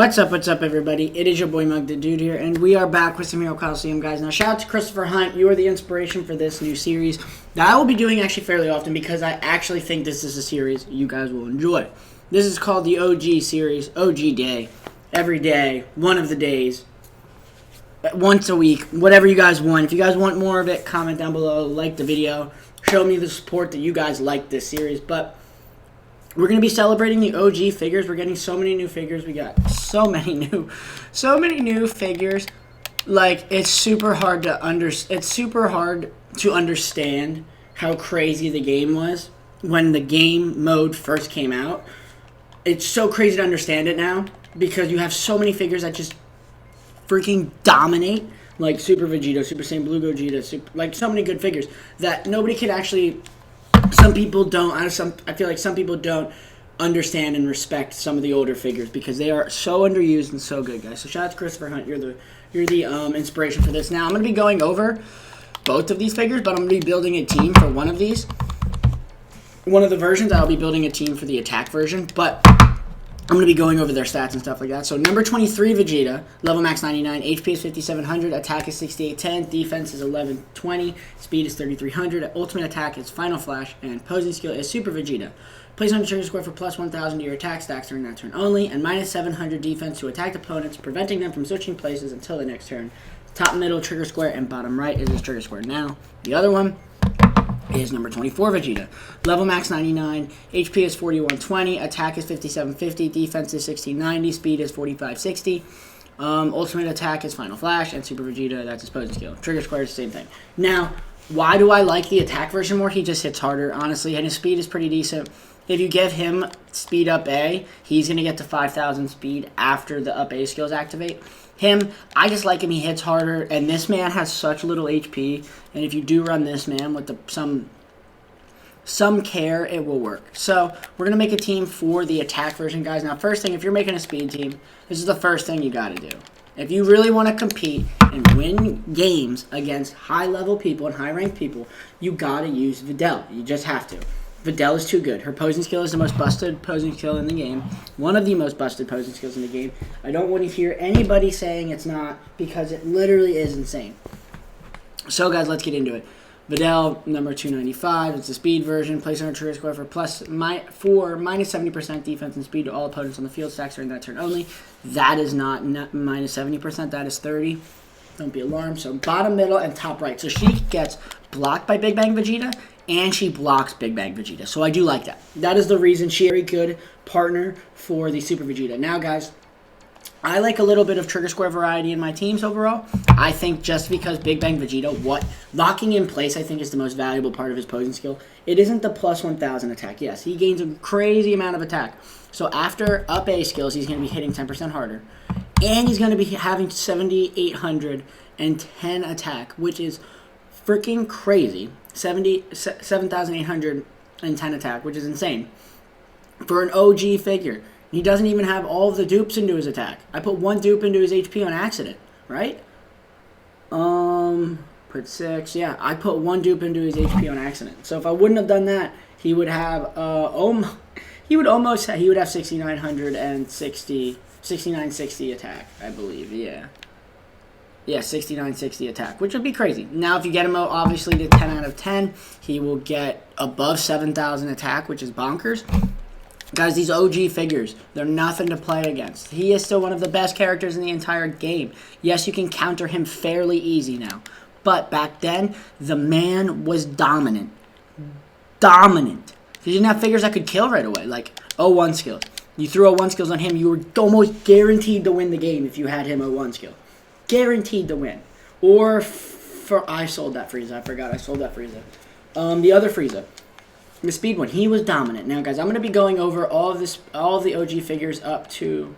What's up, everybody? It is your boy Mugthadude here, and we are back with some Hero Coliseum, guys. Now, shout out to Christopher Hunt. You are the inspiration for this new series that I will be doing actually fairly often because I actually think this is a series you guys will enjoy. This is called the OG series, OG Day. Every day, one of the days, once a week, whatever you guys want. If you guys want more of it, comment down below, like the video, show me the support that you guys like this series. But we're going to be celebrating the OG figures. We're getting so many new figures. We got so many new figures. Like, it's super hard to understand how crazy the game was when the game mode first came out. It's so crazy to understand it now because you have so many figures that just freaking dominate, like Super Vegeta, Super Saiyan Blue Gogeta, like so many good figures that nobody could actually. Some people don't. I feel like some people don't understand and respect some of the older figures because they are so underused and so good, guys. So shout out to Christopher Hunt. You're the inspiration for this. Now I'm going to be going over both of these figures, but I'm going to be building a team for one of these. One of the versions, I'll be building a team for the attack version, but I'm going to be going over their stats and stuff like that. So number 23, Vegeta, level max 99, HP is 5700, attack is 6810, defense is 1120, speed is 3300, ultimate attack is Final Flash, and posing skill is Super Vegeta. Place on the trigger square for plus 1000 to your attack stacks during that turn only, and minus 700 defense to attacked opponents, preventing them from switching places until the next turn. Top, middle, trigger square, and bottom right is his trigger square now. The other one is number 24, Vegeta. Level max 99, HP is 4120, attack is 5750, defense is 1690, speed is 4560, ultimate attack is Final Flash, and Super Vegeta, that's his posing skill. Trigger square is the same thing. Now, why do I like the attack version more? He just hits harder, honestly, and his speed is pretty decent. If you give him speed up A, he's going to get to 5000 speed after the up A skills activate. Him, I just like him. He hits harder, and this man has such little HP. And if you do run this man with some care, it will work. So we're gonna make a team for the attack version, guys. Now, first thing, if you're making a speed team, this is the first thing you got to do. If you really want to compete and win games against high-level people and high-ranked people, you gotta use Videl. You just have to. Videl is too good. Her posing skill is the most busted posing skill in the game. One of the most busted posing skills in the game. I don't want to hear anybody saying it's not because it literally is insane. So, guys, let's get into it. Videl, number 295. It's the speed version. Place on her trigger square for minus 70% defense and speed to all opponents on the field stacks during that turn only. That is not minus 70%. That is 30. Don't be alarmed. So, bottom, middle, and top right. So, she gets blocked by Big Bang Vegeta, and she blocks Big Bang Vegeta. So I do like that. That is the reason she is a very good partner for the Super Vegeta. Now, guys, I like a little bit of trigger square variety in my teams overall. I think just because Big Bang Vegeta, locking in place, I think, is the most valuable part of his posing skill. It isn't the plus 1000 attack. Yes, he gains a crazy amount of attack. So after up A skills, he's going to be hitting 10% harder. And he's going to be having 7,810 attack, which is freaking crazy. 7,810 attack, which is insane for an OG figure. He doesn't even have all of the dupes into his attack. I put one dupe into his HP on accident, right? Put 6. Yeah, I put one dupe into his HP on accident. So if I wouldn't have done that, he would have he would have 6960 attack, I believe. Yeah. Yeah, 6960 attack, which would be crazy. Now, if you get him obviously to 10 out of 10, he will get above 7,000 attack, which is bonkers. Guys, these OG figures, they're nothing to play against. He is still one of the best characters in the entire game. Yes, you can counter him fairly easy now. But back then, the man was dominant. Dominant. He didn't have figures that could kill right away, like 01 skill. You threw 01 skills on him, you were almost guaranteed to win the game if you had him 01 skill. Guaranteed to win. Or I sold that Frieza. I forgot I sold that Frieza. The other Frieza, the speed one, he was dominant. Now, guys, I'm going to be going over all of the OG figures up to.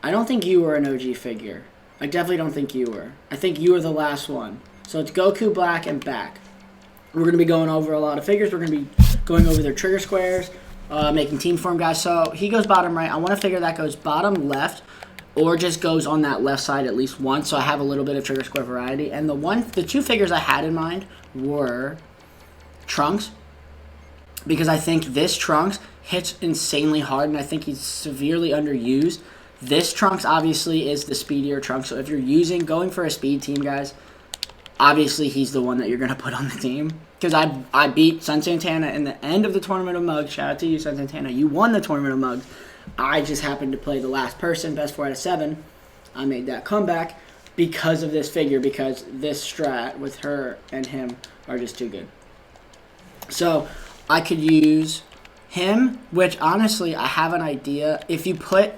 I don't think you were an OG figure. I definitely don't think you were. I think you were the last one. So it's Goku Black and back. We're going to be going over a lot of figures. We're going to be going over their trigger squares, making team form, guys. So he goes bottom right. I want to figure that goes bottom left, or just goes on that left side at least once, so I have a little bit of trigger square variety. And the two figures I had in mind were Trunks, because I think this Trunks hits insanely hard, and I think he's severely underused. This Trunks obviously is the speedier Trunks. So if you're going for a speed team, guys, obviously he's the one that you're going to put on the team. Because I beat Sun Santana in the end of the Tournament of Mugs. Shout out to you, Sun Santana. You won the Tournament of Mugs. I just happened to play the last person, best 4 out of 7. I made that comeback because of this figure, because this strat with her and him are just too good. So I could use him, which honestly I have an idea. If you put...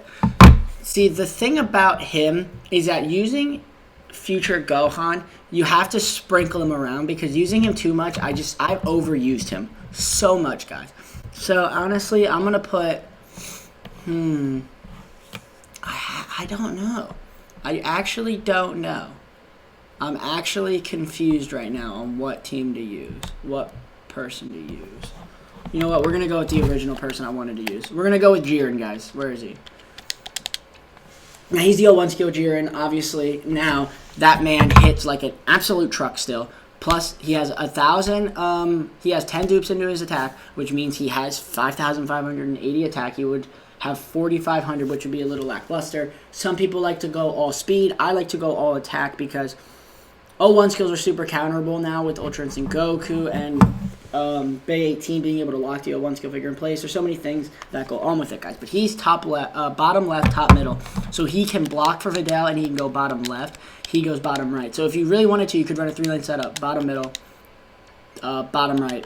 See, the thing about him is that using future Gohan, you have to sprinkle him around, because using him too much, I've overused him so much, guys. So honestly, I'm going to put... I don't know. I actually don't know. I'm actually confused right now on what team to use. What person to use. You know what? We're going to go with the original person I wanted to use. We're going to go with Jiren, guys. Where is he? Now, he's the L1 skill Jiren, obviously. Now, that man hits like an absolute truck still. Plus, he has 1,000, he has 10 dupes into his attack, which means he has 5,580 attack. He would have 4,500, which would be a little lackluster. Some people like to go all speed. I like to go all attack because O1 skills are super counterable now with Ultra Instinct Goku and Bay 18 being able to lock the O1 skill figure in place. There's so many things that go on with it, guys. But he's bottom left, top middle. So he can block for Videl and he can go bottom left. He goes bottom right. So if you really wanted to, you could run a 3-lane setup. Bottom middle, bottom right,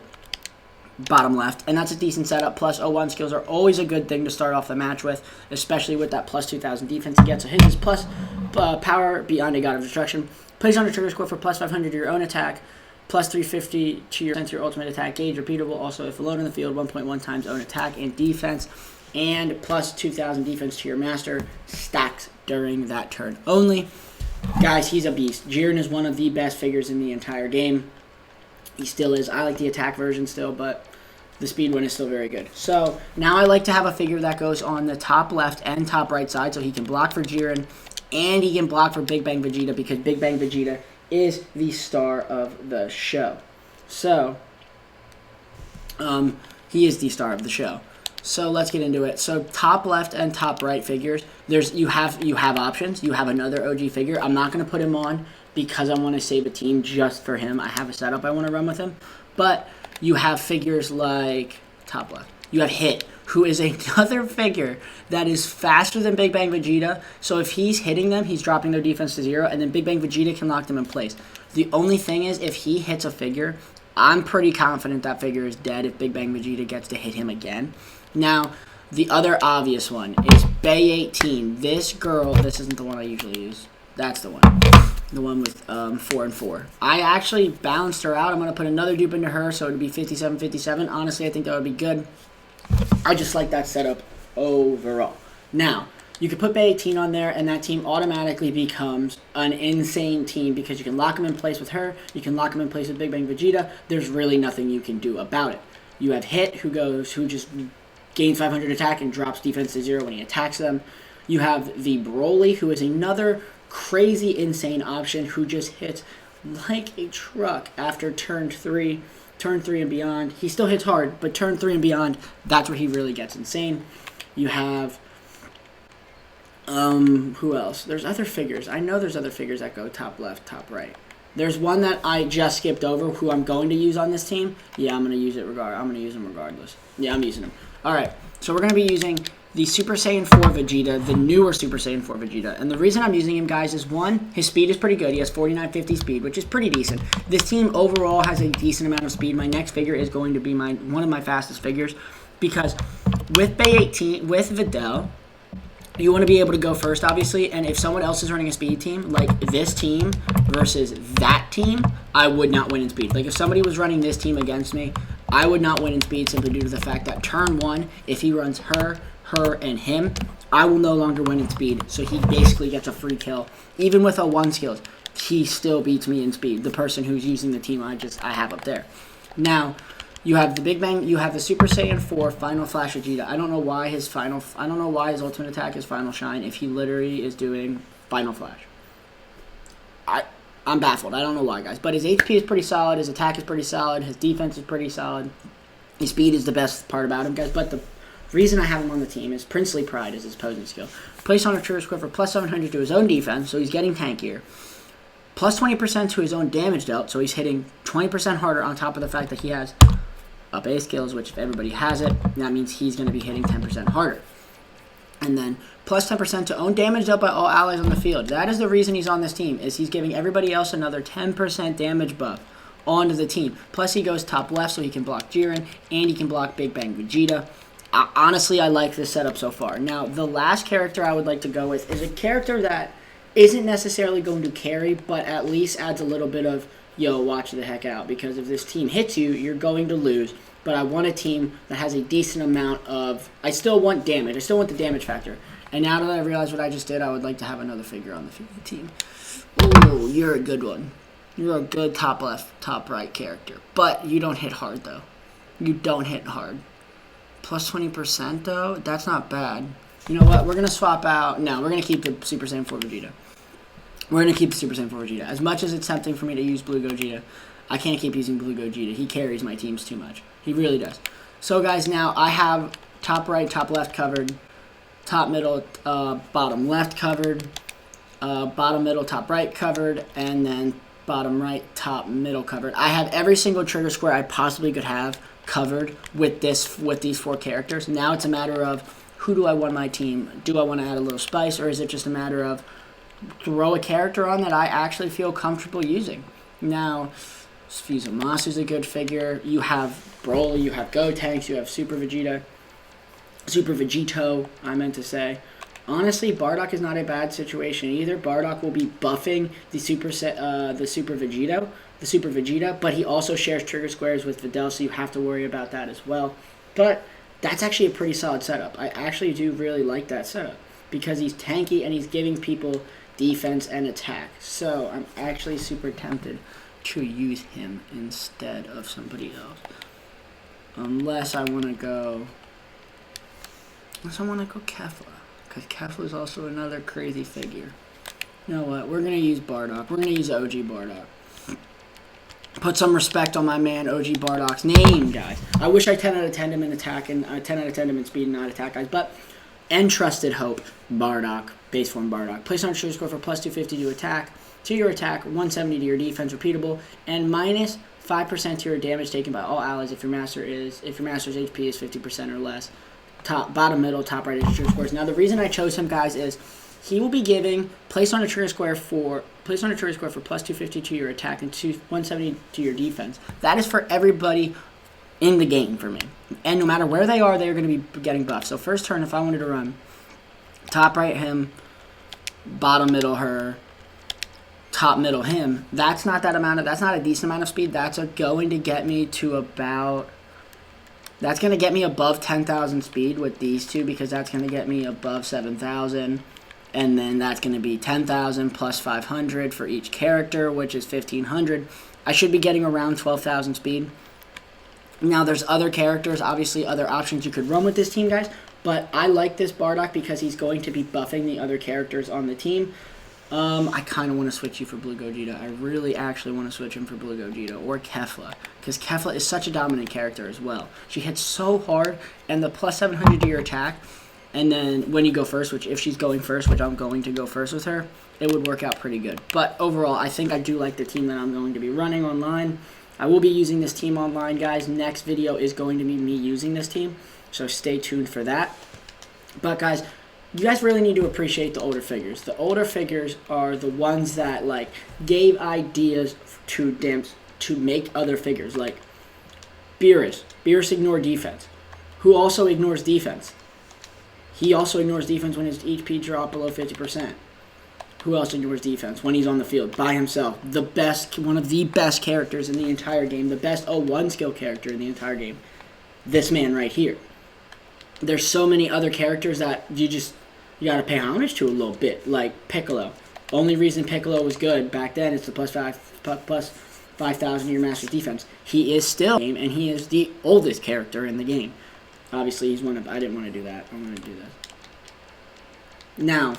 bottom left. And that's a decent setup. Plus O1 skills are always a good thing to start off the match with, especially with that plus 2,000 defense he gets. So his is plus power beyond a God of Destruction. Plays on a trigger score for plus 500 to your own attack. Plus 350 to your ultimate attack gauge. Repeatable also if alone in the field. 1.1 times own attack and defense. And plus 2,000 defense to your master. Stacks during that turn only. Guys, he's a beast. Jiren is one of the best figures in the entire game. He still is. I like the attack version still, but the speed one is still very good. So now I like to have a figure that goes on the top left and top right side. So he can block for Jiren and he can block for Big Bang Vegeta, because Big Bang Vegeta is the star of the show. So, he is the star of the show. So let's get into it. So top left and top right figures, you have options. You have another OG figure. I'm not going to put him on because I want to save a team just for him. I have a setup I want to run with him. But you have figures like top left. You have Hit, who is another figure that is faster than Big Bang Vegeta. So if he's hitting them, he's dropping their defense to 0, and then Big Bang Vegeta can lock them in place. The only thing is, if he hits a figure, I'm pretty confident that figure is dead if Big Bang Vegeta gets to hit him again. Now, the other obvious one is Bay 18. This girl, this isn't the one I usually use. That's the one. The one with 4 and 4. I actually balanced her out. I'm going to put another dupe into her, so it would be 57-57. Honestly, I think that would be good. I just like that setup overall. Now, you could put Bay 18 on there, and that team automatically becomes an insane team because you can lock them in place with her. You can lock them in place with Big Bang Vegeta. There's really nothing you can do about it. You have Hit, who just gains 500 attack and drops defense to 0 when he attacks them. You have the Broly, who is another crazy, insane option who just hits like a truck after turn 3 and beyond. He still hits hard, but turn 3 and beyond, that's where he really gets insane. You have, who else? There's other figures. I know there's other figures that go top left, top right. There's one that I just skipped over who I'm going to use on this team. Yeah, I'm going to use it I'm going to use him regardless. Yeah, I'm using him. All right, so we're going to be using the Super Saiyan 4 Vegeta, the newer Super Saiyan 4 Vegeta. And the reason I'm using him, guys, is one, his speed is pretty good. He has 4950 speed, which is pretty decent. This team overall has a decent amount of speed. My next figure is going to be one of my fastest figures because with Bay 18, with Videl, you want to be able to go first, obviously, and if someone else is running a speed team, like this team versus that team, I would not win in speed. Like, if somebody was running this team against me, I would not win in speed simply due to the fact that turn 1, if he runs her, and him, I will no longer win in speed, so he basically gets a free kill. Even with O1 skills, he still beats me in speed, the person who's using the team I have up there. Now, you have the Big Bang, you have the Super Saiyan 4 Final Flash Vegeta. I don't know why his ultimate attack is Final Shine if he literally is doing Final Flash. I'm baffled. I don't know why, guys. But his HP is pretty solid, his attack is pretty solid, his defense is pretty solid. His speed is the best part about him, guys. But the Reason I have him on the team is Princely Pride is his posing skill. Place on a trigger square for plus 700 to his own defense, so he's getting tankier. Plus 20% to his own damage dealt, so he's hitting 20% harder on top of the fact that he has up A skills, which if everybody has it, that means he's going to be hitting 10% harder. And then plus 10% to own damage dealt by all allies on the field. That is the reason he's on this team, is he's giving everybody else another 10% damage buff onto the team. Plus he goes top left so he can block Jiren, and he can block Big Bang Vegeta. Honestly, I like this setup so far. Now, the last character I would like to go with is a character that isn't necessarily going to carry, but at least adds a little bit of, yo, watch the heck out, because if this team hits you, you're going to lose. But I want a team that has a decent amount of... I still want damage. I still want the damage factor. And now that I realize what I just did, I would like to have another figure on the team. Ooh, you're a good one. You're a good top left, top right character. But you don't hit hard, though. You don't hit hard. Plus 20%, though? That's not bad. You know what? We're going to swap out... No, we're going to keep the Super Saiyan 4 Vegeta. We're going to keep the Super Saiyan 4 Vegeta. As much as it's tempting for me to use Blue Gogeta, I can't keep using Blue Gogeta. He carries my teams too much. He really does. So, guys, now I have top right, top left covered, top middle, bottom left covered, bottom middle, top right covered, and then bottom right, top middle covered. I have every single trigger square I possibly could have covered with these 4 characters. Now it's a matter of who do I want my team? Do I want to add a little spice, or is it just a matter of throw a character on that I actually feel comfortable using? Now, Fuzumasu's a good figure. You have Broly, you have Gotenks, you have Super Vegeta, Super Vegeto, I meant to say. Honestly, Bardock is not a bad situation either. Bardock will be buffing the Super Vegeta, but he also shares trigger squares with Videl, so you have to worry about that as well. But that's actually a pretty solid setup. I actually do really like that setup because he's tanky and he's giving people defense and attack. So I'm actually super tempted to use him instead of somebody else. Unless I want to go Kefla. Because Kefla is also another crazy figure. You know what? We're going to use Bardock. We're going to use OG Bardock. Put some respect on my man OG Bardock's name, guys. I wish I 10 out of 10 him in attack and 10 out of 10 him in speed and not attack, guys. But Entrusted Hope, Bardock, base form Bardock. Place on trigger score for plus 250 to attack. To your attack, 170 to your defense, repeatable, and minus 5% to your damage taken by all allies if your master's HP is 50% or less. Top, bottom, middle, top right trigger scores. Now the reason I chose him, guys, is he will be giving place on a trigger square for plus 250 to your attack and 170 to your defense. That is for everybody in the game for me, and no matter where they are going to be getting buffs. So first turn, if I wanted to run top right him, bottom middle her, top middle him, that's not a decent amount of speed. That's going to get me to about, that's going to get me above 10,000 speed with these two, because that's going to get me above 7,000, and then that's going to be 10,000 plus 500 for each character, which is 1,500. I should be getting around 12,000 speed. Now there's other characters, obviously other options you could run with this team, guys, but I like this Bardock because he's going to be buffing the other characters on the team. I kind of want to switch you for Blue Gogeta. I really actually want to switch him for Blue Gogeta or Kefla, because Kefla is such a dominant character as well. She hits so hard, and the plus 700 to your attack, and then when you go first, which if she's going first, which I'm going to go first with her, it would work out pretty good. But overall, I think I do like the team that I'm going to be running online. I will be using this team online, guys. Next video is going to be me using this team, so stay tuned for that. But guys, you guys really need to appreciate the older figures. The older figures are the ones that like gave ideas to make other figures, like Beerus. Beerus ignored defense. Who also ignores defense? He also ignores defense when his HP dropped below 50%. Who else ignores defense when he's on the field by himself? The best, one of the best characters in the entire game, the best 01 skill character in the entire game. This man right here. There's so many other characters that you gotta pay homage to a little bit, like Piccolo. Only reason Piccolo was good back then is the plus 5,000 to your master's defense. He is still and he is the oldest character in the game. Obviously, he's one of. I didn't want to do that. I'm gonna do this. Now,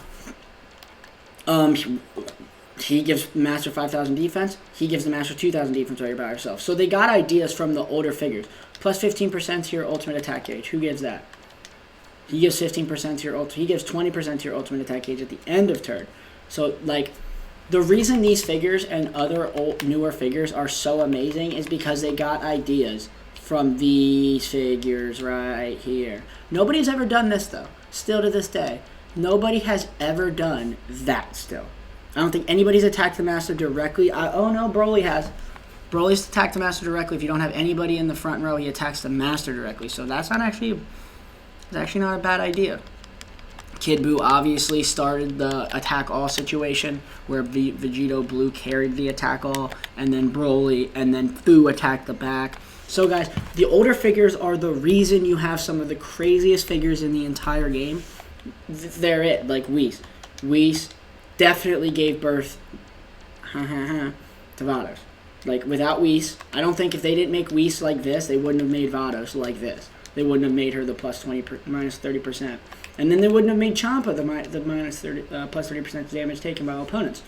he gives master 5,000 defense. He gives the master 2,000 defense while you're by yourself. So they got ideas from the older figures. Plus 15% to your ultimate attack gauge. Who gives that? He gives 15% to your ultimate. He gives 20% to your ultimate attack gauge at the end of turn. So, like, the reason these figures and other newer figures are so amazing is because they got ideas from these figures right here. Nobody's ever done this, though. Still to this day. Nobody has ever done that still. I don't think anybody's attacked the Master directly. Oh, no, Broly has. Broly's attacked the Master directly. If you don't have anybody in the front row, he attacks the Master directly. So that's not actually... It's actually not a bad idea. Kid Buu obviously started the attack all situation where Vegito Blue carried the attack all, and then Broly, and then Buu attacked the back. So guys, the older figures are the reason you have some of the craziest figures in the entire game. They're it, like Whis. Whis definitely gave birth to Vados. Like, without Whis, I don't think if they didn't make Whis like this, they wouldn't have made Vados like this. They wouldn't have made her the minus 30%. And then they wouldn't have made Champa the minus 30, plus 30% damage taken by opponents.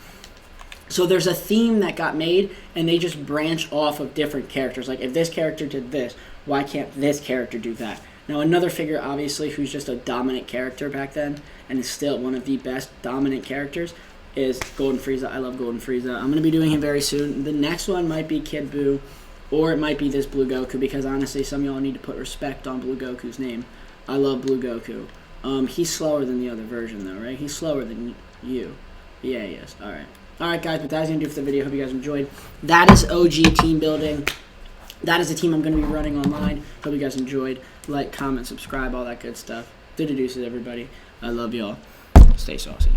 So there's a theme that got made, and they just branch off of different characters. Like, if this character did this, why can't this character do that? Now, another figure, obviously, who's just a dominant character back then, and is still one of the best dominant characters, is Golden Frieza. I love Golden Frieza. I'm going to be doing him very soon. The next one might be Kid Buu, or it might be this Blue Goku, because honestly, some of y'all need to put respect on Blue Goku's name. I love Blue Goku. He's slower than the other version, though, right? He's slower than you. Yeah, he is. All right. All right, guys, but that's going to do for the video. Hope you guys enjoyed. That is OG team building. That is the team I'm going to be running online. Hope you guys enjoyed. Like, comment, subscribe, all that good stuff. Deuces, everybody. I love y'all. Stay saucy.